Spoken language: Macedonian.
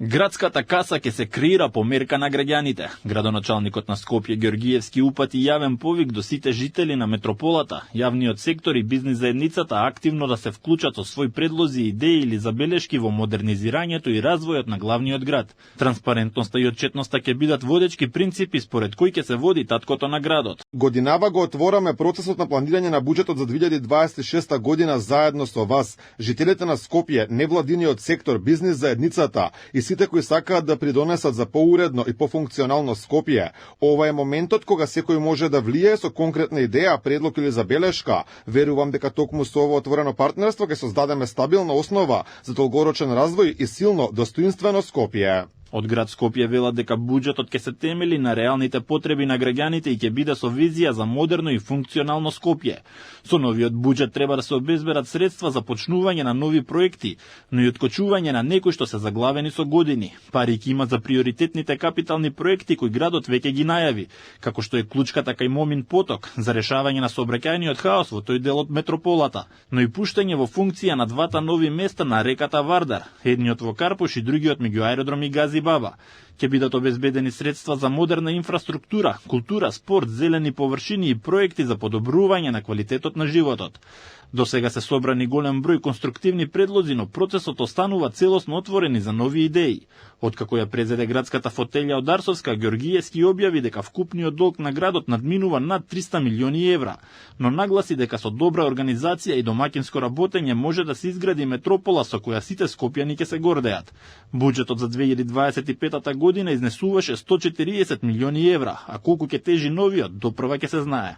Градската каса ќе се креира по мерка на граѓаните. Градоначалникот на Скопје Ѓоргиевски упати јавен повик до сите жители на метрополата, јавниот сектор и бизнис заедницата активно да се вклучат со своји предлози, идеи или забелешки во модернизирањето и развојот на главниот град. Транспарентноста и отчетноста ќе бидат водечки принципи според кои ќе се води таткото на градот. Годинава го отвораме процесот на планирање на буџетот за 2026 година заедно со вас, жителите на Скопје, невладиниот сектор, бизнис заедницата и сите кои сакаат да придонесат за поуредно и пофункционално Скопје. Ова е моментот кога секој може да влие со конкретна идеја, предлог или забелешка. Верувам дека токму со ова отворено партнерство ќе создадеме стабилна основа за долгорочен развој и силно, достоинствено Скопје. Од град Скопје велат дека буџетот ќе се темели на реалните потреби на граѓаните и ќе биде со визија за модерно и функционално Скопје. Со новиот буџет треба да се обезберат средства за почнување на нови проекти, но и откочување на некои што се заглавени со години. Пари ќе има за приоритетните капитални проекти кои градот веќе ги најави, како што е Клучката кај Момин поток, за решавање на сообраќајниот хаос во тој дел од метрополата, но и пуштање во функција на двата нови места на реката Вардар, едниот во Карпуш и другиот меѓу аеродром и Гази Баба. Ќе бидат обезбедени средства за модерна инфраструктура, култура, спорт, зелени површини и проекти за подобрување на квалитетот на животот. До сега се собрани голем број конструктивни предлози, но процесот останува целосно отворен за нови идеи. Откако ја презеде градската фотелја од Арсовска, Ѓоргиевски објави дека вкупниот долг на градот надминува над 300 милиони евра, но нагласи дека со добра организација и домаќинско работење може да се изгради метропола со која сите скопјани ќе се гордеат. Буџетот за 2025 година изнесуваше 140 милиони евра, а колку ќе тежи новиот, допрва ќе се знае.